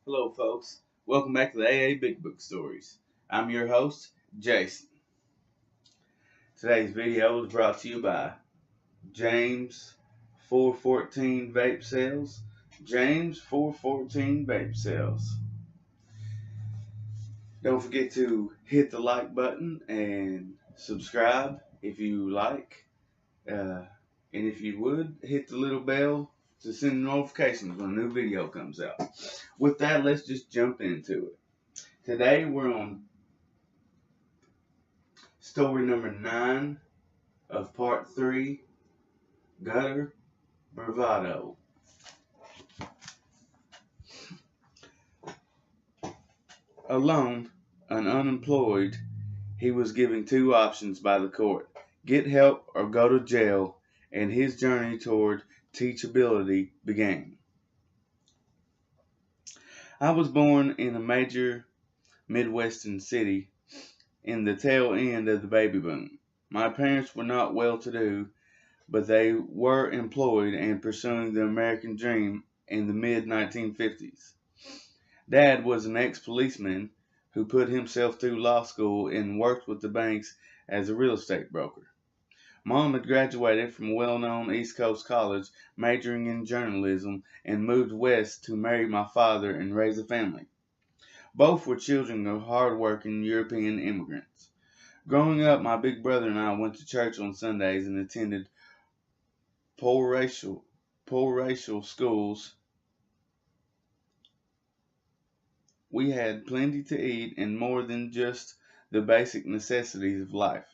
Hello, folks. Welcome back to the AA Big Book Stories. I'm your host, Jason. Today's video is brought to you by James 414 Vape Sales. James 414 Vape Sales. Don't forget to hit the like button and subscribe if you like. And if you would, hit the little bell to send notifications when a new video comes out. With that, let's just jump into it. Today we're on story number 9 of part 3, Gutter Bravado. Alone and unemployed, he was given two options by the court: get help or go to jail, and his journey toward teachability began. I was born in a major Midwestern city in the tail end of the baby boom. My parents were not well-to-do, but they were employed and pursuing the American dream in the mid-1950s. Dad was an ex-policeman who put himself through law school and worked with the banks as a real estate broker. Mom had graduated from a well-known East Coast college, majoring in journalism, and moved west to marry my father and raise a family. Both were children of hard-working European immigrants. Growing up, my big brother and I went to church on Sundays and attended poor racial schools. We had plenty to eat and more than just the basic necessities of life.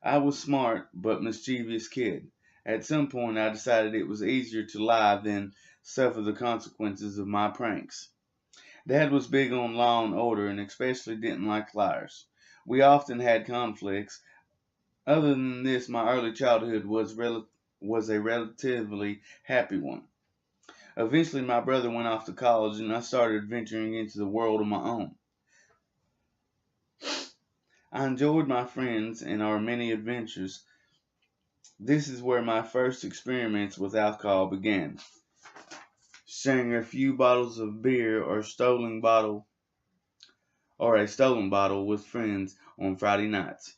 I was smart but mischievous kid. At some point I decided it was easier to lie than suffer the consequences of my pranks. Dad was big on law and order and especially didn't like liars. We often had conflicts. Other than this, my early childhood was a relatively happy one. Eventually, my brother went off to college and I started venturing into the world on my own. I enjoyed my friends and our many adventures. This is where my first experiments with alcohol began. Sharing a few bottles of beer or a stolen bottle with friends on Friday nights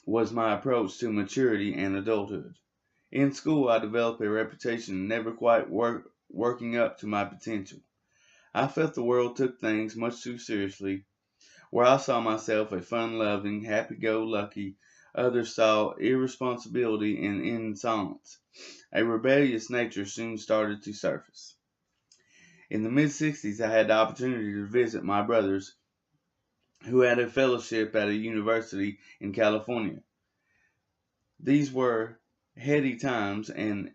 was my approach to maturity and adulthood. In school, I developed a reputation of never quite working up to my potential. I felt the world took things much too seriously. Where I saw myself a fun-loving, happy-go-lucky, others saw irresponsibility and insolence. A rebellious nature soon started to surface. In the mid-60s, I had the opportunity to visit my brothers, who had a fellowship at a university in California. These were heady times, and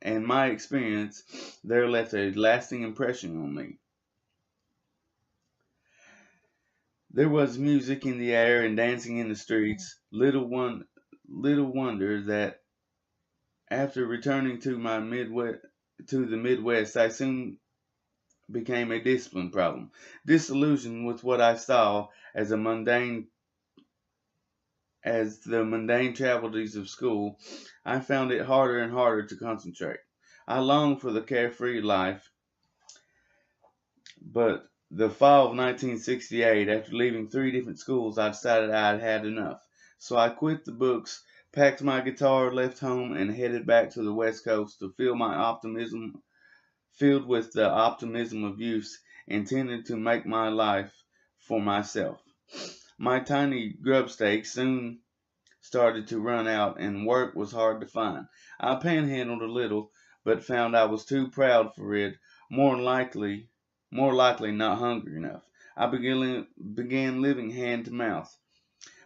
my experience there left a lasting impression on me. There was music in the air and dancing in the streets. Little wonder that after returning to the Midwest, I soon became a discipline problem. Disillusioned with what I saw as the mundane travelties of school, I found it harder and harder to concentrate. I longed for the carefree life, but the fall of 1968, after leaving 3 different schools, I decided I had had enough. So I quit the books, packed my guitar, left home, and headed back to the West Coast to filled with the optimism of youth, intended to make my life for myself. My tiny grub stake soon started to run out, and work was hard to find. I panhandled a little, but found I was too proud for it, more likely not hungry enough. I began living hand to mouth.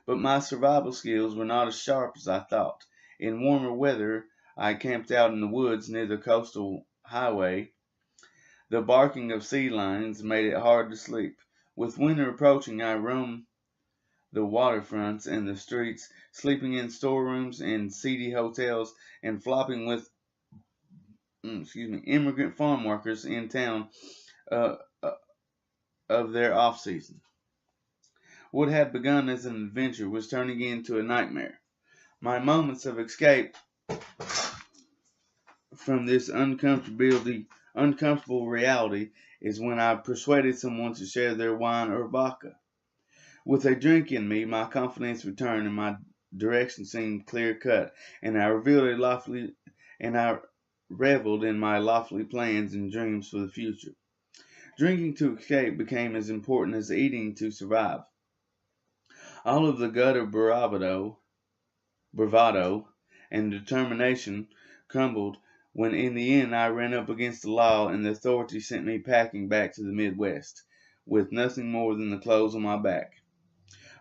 But my survival skills were not as sharp as I thought. In warmer weather, I camped out in the woods near the coastal highway. The barking of sea lions made it hard to sleep. With winter approaching, I roamed the waterfronts and the streets, sleeping in storerooms and seedy hotels, and flopping with immigrant farm workers in town of their off-season. What had begun as an adventure was turning into a nightmare. My moments of escape from this uncomfortability uncomfortable reality is when I persuaded someone to share their wine or vodka. With a drink in me, my confidence returned and my direction seemed clear cut, and I reveled in my lofty plans and dreams for the future. Drinking to escape became as important as eating to survive. All of the gutter bravado, and determination crumbled when in the end I ran up against the law and the authorities sent me packing back to the Midwest with nothing more than the clothes on my back.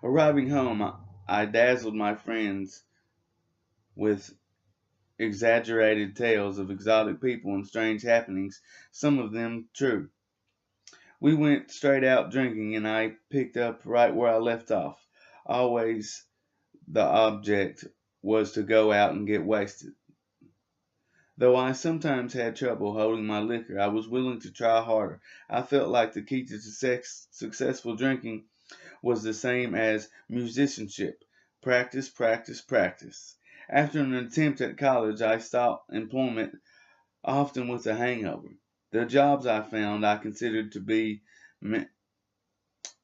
Arriving home, I dazzled my friends with exaggerated tales of exotic people and strange happenings, some of them true. We went straight out drinking, and I picked up right where I left off. Always the object was to go out and get wasted. Though I sometimes had trouble holding my liquor, I was willing to try harder. I felt like the key to successful drinking was the same as musicianship: practice, practice, practice. After an attempt at college, I sought employment, often with a hangover. The jobs I found I considered to be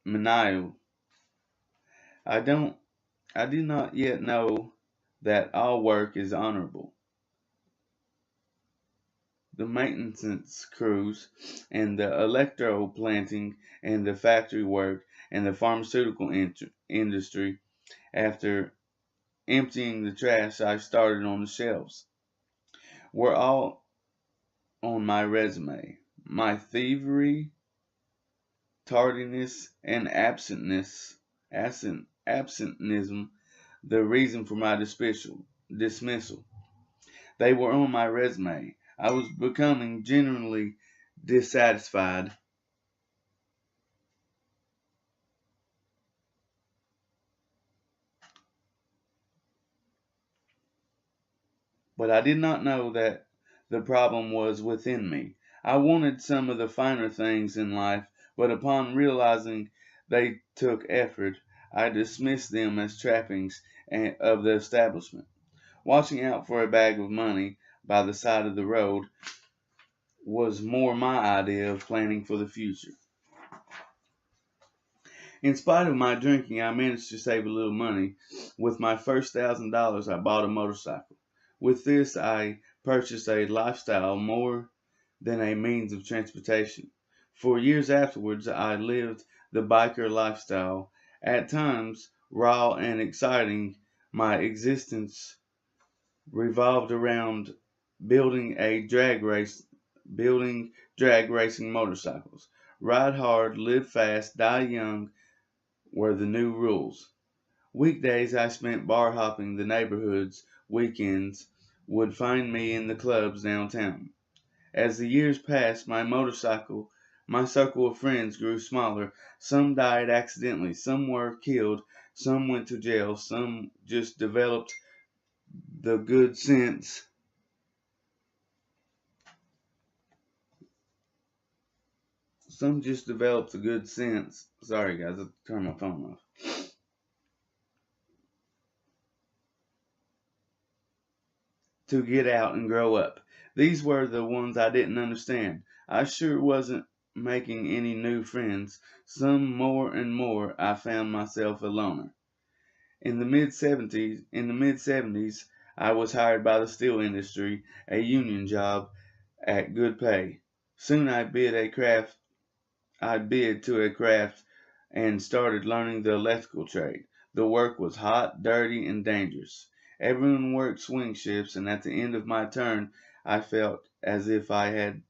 menial. I don't I did not yet know that all work is honorable. The maintenance crews and the electro planting and the factory work and the pharmaceutical industry. After emptying the trash I started on the shelves, were all on my resume. My thievery, tardiness, and absenteeism, the reason for my dismissal. They were on my resume. I was becoming genuinely dissatisfied, but I did not know that the problem was within me. I wanted some of the finer things in life, but upon realizing they took effort, I dismissed them as trappings of the establishment. Watching out for a bag of money by the side of the road was more my idea of planning for the future. In spite of my drinking, I managed to save a little money. With my first $1,000, I bought a motorcycle. With this, I purchased a lifestyle more than a means of transportation. For years afterwards, I lived the biker lifestyle, at times raw and exciting. My existence revolved around building a drag race, building drag racing motorcycles. Ride hard, live fast, die young were the new rules. Weekdays I spent bar hopping the neighborhoods. Weekends would find me in the clubs downtown. As the years passed, my circle of friends grew smaller. Some died accidentally, some were killed, some went to jail, some just developed the good sense. Some just developed the good sense. Sorry guys, I turned my phone off. To get out and grow up. These were the ones I didn't understand. I sure wasn't making any new friends. Some more and more I found myself a loner. In the mid 70s, I was hired by the steel industry, a union job at good pay. Soon I bid to a craft and started learning the electrical trade. The work was hot, dirty, and dangerous. Everyone worked swing shifts, and at the end of my turn, I felt as if I had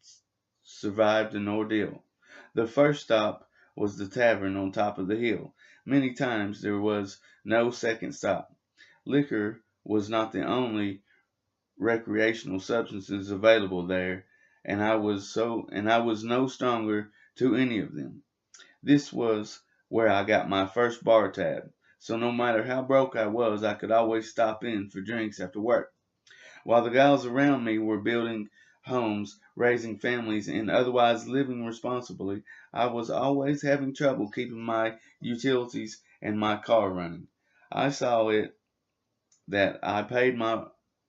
survived an ordeal. The first stop was the tavern on top of the hill. Many times there was no second stop. Liquor was not the only recreational substances available there, and I was no stronger to any of them. This was where I got my first bar tab, so no matter how broke I was, I could always stop in for drinks after work. While the gals around me were building homes, raising families, and otherwise living responsibly, I was always having trouble keeping my utilities and my car running. I saw it that I paid my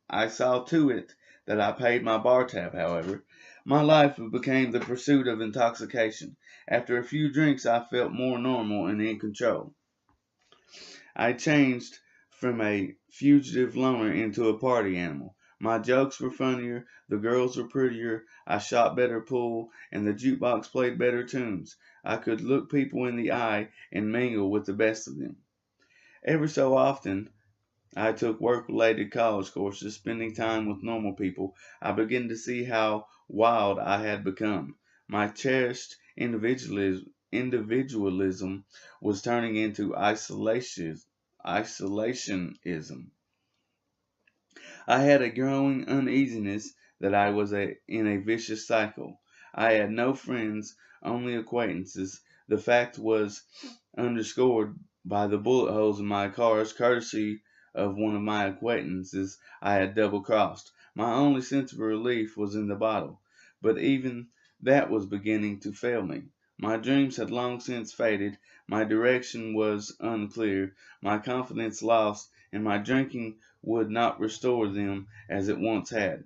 I saw to it that I paid my bar tab, however. My life became the pursuit of intoxication. After a few drinks, I felt more normal and in control. I changed from a fugitive loner into a party animal. My jokes were funnier, the girls were prettier, I shot better pool, and the jukebox played better tunes. I could look people in the eye and mingle with the best of them. Every so often, I took work-related college courses, spending time with normal people. I began to see how wild I had become. My cherished individualism was turning into isolationism. I had a growing uneasiness that I was in a vicious cycle. I had no friends, only acquaintances. The fact was underscored by the bullet holes in my cars, courtesy of one of my acquaintances I had double crossed. My only sense of relief was in the bottle, but even that was beginning to fail me. My dreams had long since faded, my direction was unclear, my confidence lost, and my drinking would not restore them as it once had.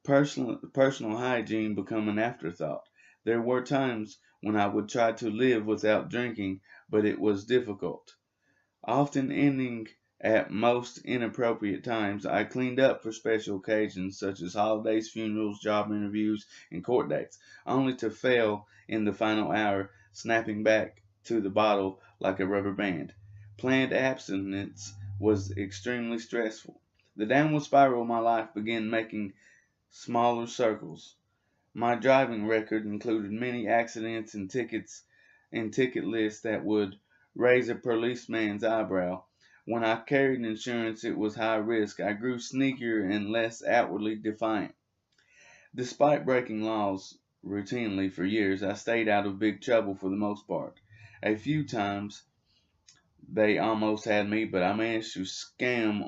Personal hygiene became an afterthought. There were times when I would try to live without drinking, but it was difficult. Often ending at most inappropriate times, I cleaned up for special occasions such as holidays, funerals, job interviews, and court dates, only to fail in the final hour, snapping back to the bottle like a rubber band. Planned abstinence was extremely stressful. The downward spiral of my life began making smaller circles. My driving record included many accidents and ticket lists that would raise a policeman's eyebrow. When I carried insurance, it was high risk. I grew sneakier and less outwardly defiant. Despite breaking laws routinely for years, I stayed out of big trouble for the most part. A few times they almost had me, but I managed to scam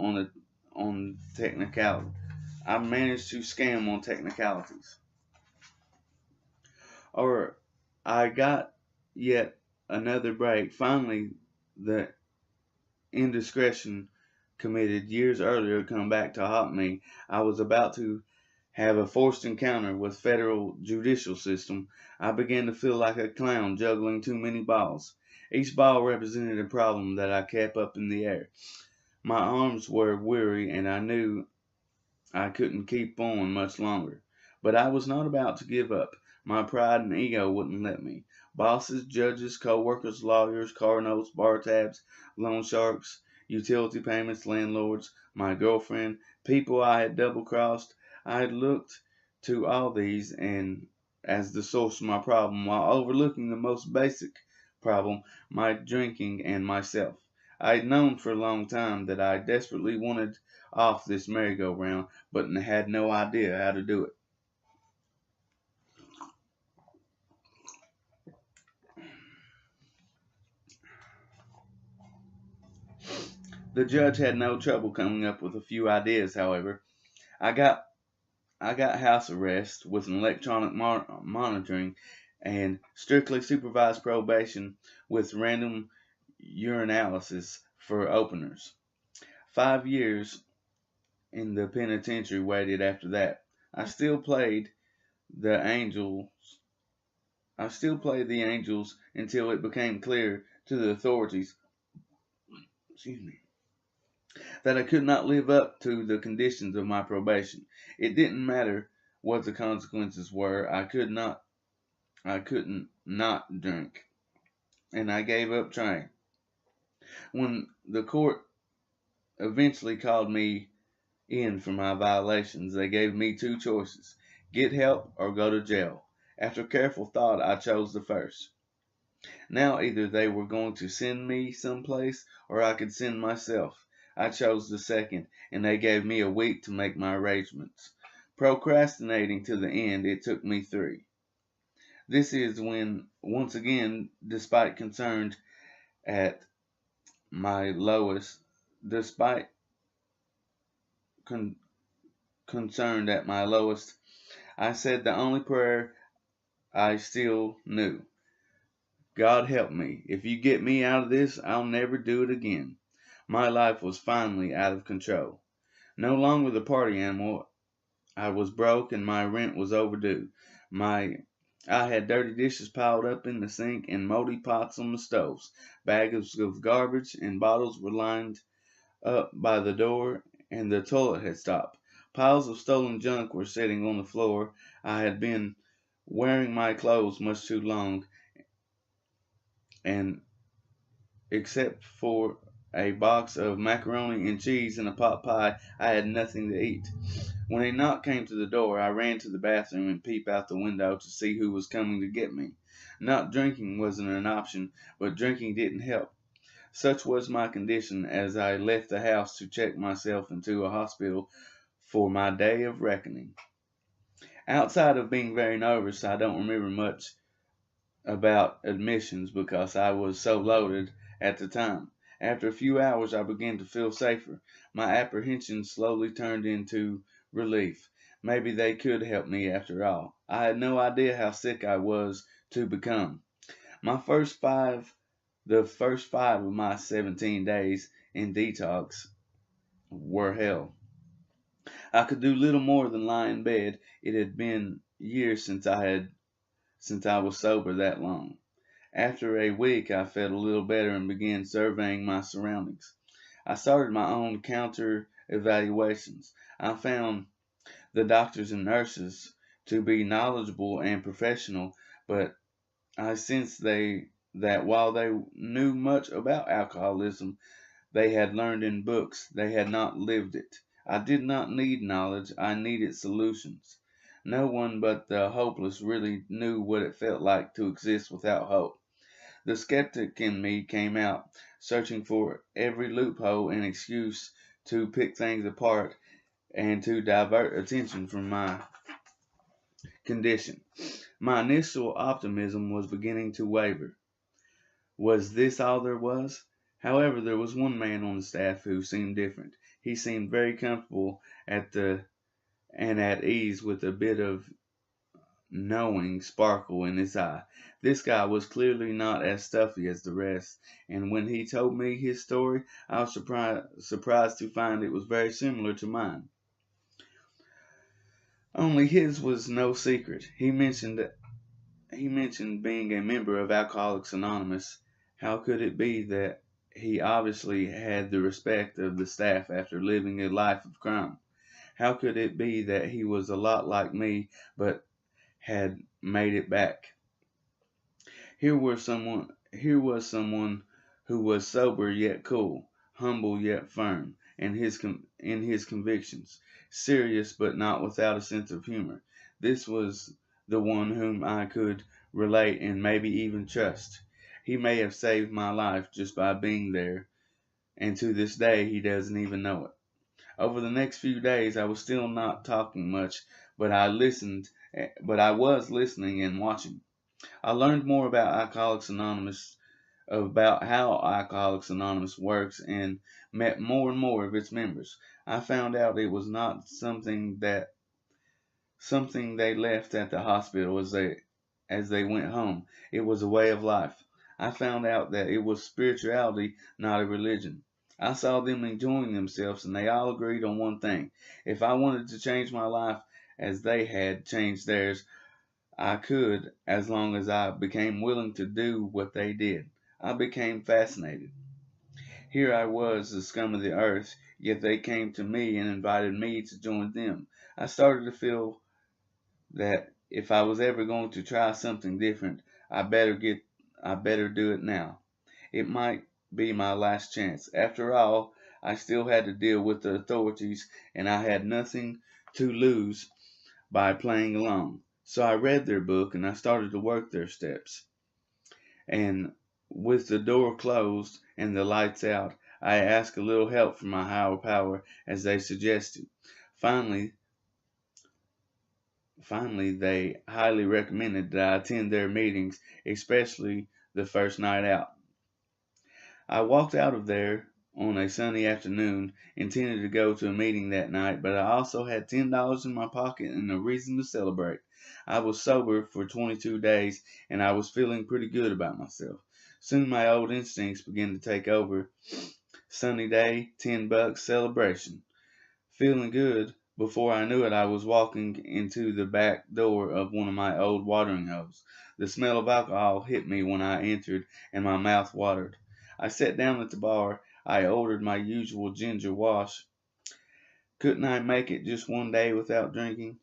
on technicality. I managed to scam on technicalities. Or I got yet another break. Finally, the indiscretion committed years earlier come back to haunt me. I was about to have a forced encounter with federal judicial system. I began to feel like a clown juggling too many balls. Each ball represented a problem that I kept up in the air. My arms were weary, and I knew I couldn't keep on much longer. But I was not about to give up. My pride and ego wouldn't let me. Bosses, judges, co-workers, lawyers, car notes, bar tabs, loan sharks, utility payments, landlords, my girlfriend, people I had double-crossed. I had looked to all these and as the source of my problem while overlooking the most basic problem, my drinking and myself. I had known for a long time that I desperately wanted off this merry-go-round, but had no idea how to do it. The judge had no trouble coming up with a few ideas, however. I got I got house arrest with an electronic monitoring and strictly supervised probation with random urinalysis for openers. 5 years in the penitentiary waited after that. The angels. I still played the angels until it became clear to the authorities, excuse me, that I could not live up to the conditions of my probation. It didn't matter what the consequences were. I couldn't not drink, and I gave up trying. When the court eventually called me in for my violations, they gave me two choices: get help or go to jail. After careful thought, I chose the first. Now either they were going to send me someplace or I could send myself. I chose the second, and they gave me a week to make my arrangements. Procrastinating to the end, it took me 3. This is when, once again, at my lowest, despite con- concerned at my lowest, I said the only prayer I still knew. God help me. If you get me out of this, I'll never do it again. My life was finally out of control. No longer the party animal, I was broke and my rent was overdue. My I had dirty dishes piled up in the sink and moldy pots on the stoves. Bags of garbage and bottles were lined up by the door, and the toilet had stopped. Piles of stolen junk were sitting on the floor. I had been wearing my clothes much too long, and except for a box of macaroni and cheese and a pot pie, I had nothing to eat. When a knock came to the door, I ran to the bathroom and peeped out the window to see who was coming to get me. Not drinking wasn't an option, but drinking didn't help. Such was my condition as I left the house to check myself into a hospital for my day of reckoning. Outside of being very nervous, I don't remember much about admissions because I was so loaded at the time. After a few hours, I began to feel safer. My apprehension slowly turned into relief. Maybe they could help me after all. I had no idea how sick I was to become. My first five, the first 5 of my 17 days in detox were hell. I could do little more than lie in bed. It had been years since I was sober that long. After a week, I felt a little better and began surveying my surroundings. I started my own counter evaluations. I found the doctors and nurses to be knowledgeable and professional, but I sensed that while they knew much about alcoholism, they had learned in books, they had not lived it. I did not need knowledge, I needed solutions. No one but the hopeless really knew what it felt like to exist without hope. The skeptic in me came out, searching for every loophole and excuse to pick things apart and to divert attention from my condition. My initial optimism was beginning to waver. Was this all there was? However, there was one man on the staff who seemed different. He seemed very comfortable and at ease with a bit of knowing sparkle in his eye. This guy was clearly not as stuffy as the rest, and when he told me his story, I was surprised to find it was very similar to mine. Only his was no secret. He mentioned being a member of Alcoholics Anonymous. How could it be that he obviously had the respect of the staff after living a life of crime? How could it be that he was a lot like me but had made it back? Here was someone who was sober yet cool, humble yet firm in his convictions, serious but not without a sense of humor. This was the one whom I could relate and maybe even trust. He may have saved my life just by being there, and to this day he doesn't even know it. Over the next few days I was still not talking much, but I was listening and watching. I learned more about how Alcoholics Anonymous works, and met more and more of its members. I found out it was not something they left at the hospital as they went home. It was a way of life. I found out that it was spirituality, not a religion. I saw them enjoying themselves, and they all agreed on one thing. If I wanted to change my life as they had changed theirs, I could, as long as I became willing to do what they did. I became fascinated. Here I was, the scum of the earth, yet they came to me and invited me to join them. I started to feel that if I was ever going to try something different, I better do it now. It might be my last chance. After all, I still had to deal with the authorities, and I had nothing to lose by playing along. So I read their book and I started to work their steps. And with the door closed and the lights out, I asked a little help from my higher power as they suggested. Finally, they highly recommended that I attend their meetings, especially the first night out. I walked out of there on a sunny afternoon, intended to go to a meeting that night, but I also had $10 in my pocket and a reason to celebrate. I was sober for 22 days, and I was feeling pretty good about myself. Soon my old instincts began to take over. Sunny day, $10, celebration. Feeling good Before I knew it, I was walking into the back door of one of my old watering holes. The smell of alcohol hit me when I entered, and my mouth watered. I sat down at the bar. I ordered my usual ginger wash. Couldn't I make it just one day without drinking?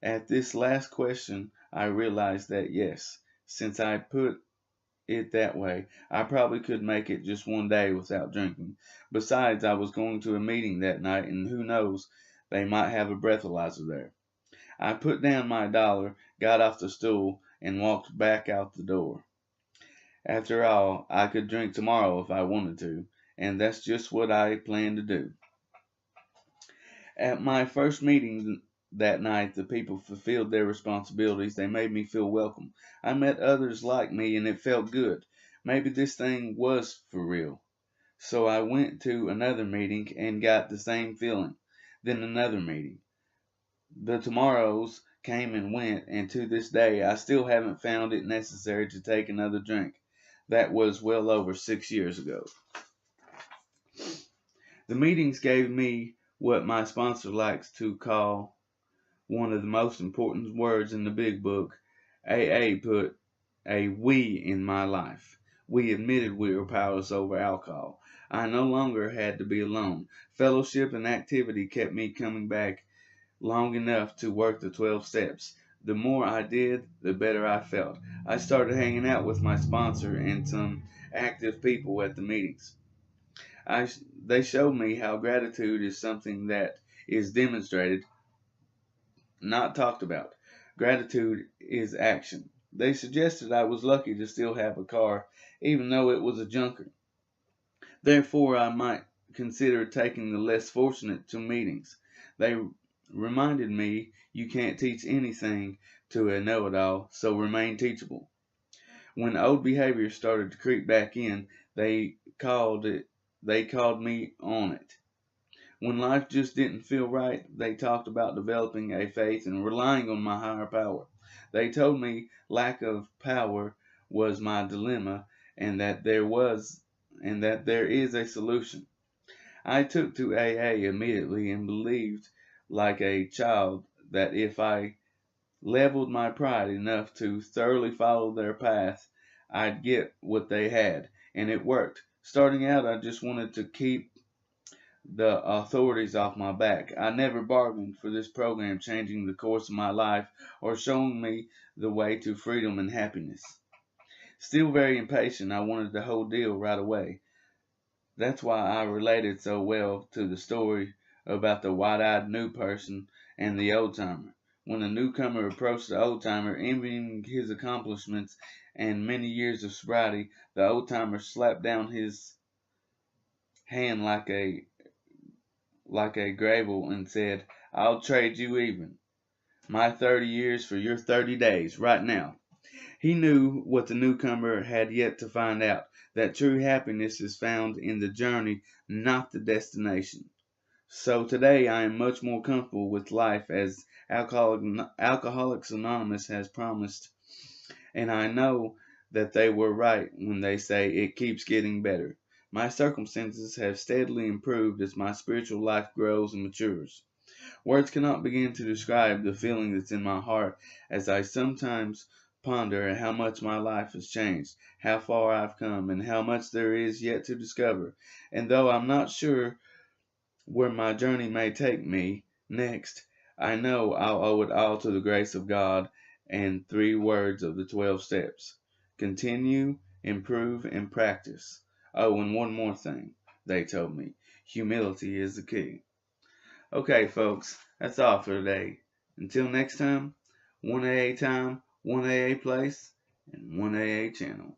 At this last question, I realized that yes, since I put it that way, I probably could make it just one day without drinking. Besides, I was going to a meeting that night, and who knows, they might have a breathalyzer there. I put down my dollar, got off the stool, and walked back out the door. After all, I could drink tomorrow if I wanted to, and that's just what I plan to do. At my first meeting that night, the people fulfilled their responsibilities. They made me feel welcome. I met others like me, and it felt good. Maybe this thing was for real. So I went to another meeting and got the same feeling. Then another meeting. The tomorrows came and went, and to this day I still haven't found it necessary to take another drink. That was well over 6 years ago. The meetings gave me what my sponsor likes to call one of the most important words in the big book. AA put a we in my life. We admitted we were powerless over alcohol. I no longer had to be alone. Fellowship and activity kept me coming back long enough to work the 12 steps. The more I did, the better I felt. I started hanging out with my sponsor and some active people at the meetings. They showed me how gratitude is something that is demonstrated, not talked about. Gratitude is action. They suggested I was lucky to still have a car, even though it was a junker. Therefore, I might consider taking the less fortunate to meetings. They reminded me you can't teach anything to a know-it-all, so remain teachable. When old behavior started to creep back in, they called me on it. When life just didn't feel right, they talked about developing a faith and relying on my higher power. They told me lack of power was my dilemma and that there is a solution. I took to AA immediately and believed like a child that if I leveled my pride enough to thoroughly follow their path, I'd get what they had, and it worked. Starting out, I just wanted to keep the authorities off my back. I never bargained for this program changing the course of my life or showing me the way to freedom and happiness. Still very impatient, I wanted the whole deal right away. That's why I related so well to the story about the white-eyed new person and the old-timer. When the newcomer approached the old-timer, envying his accomplishments and many years of sobriety, the old-timer slapped down his hand like a gravel and said, "I'll trade you even. My 30 years for your 30 days, right now." He knew what the newcomer had yet to find out, that true happiness is found in the journey, not the destination. So today I am much more comfortable with life as Alcoholics Anonymous has promised, and I know that they were right when they say it keeps getting better. My circumstances have steadily improved as my spiritual life grows and matures. Words cannot begin to describe the feeling that's in my heart as I sometimes ponder how much my life has changed, how far I've come, and how much there is yet to discover. And though I'm not sure where my journey may take me next, I know I'll owe it all to the grace of God and 3 words of the 12 steps. Continue, improve, and practice. Oh, and one more thing, they told me. Humility is the key. Okay, folks, that's all for today. Until next time, 1 AA time, 1 AA place, and 1 AA channel.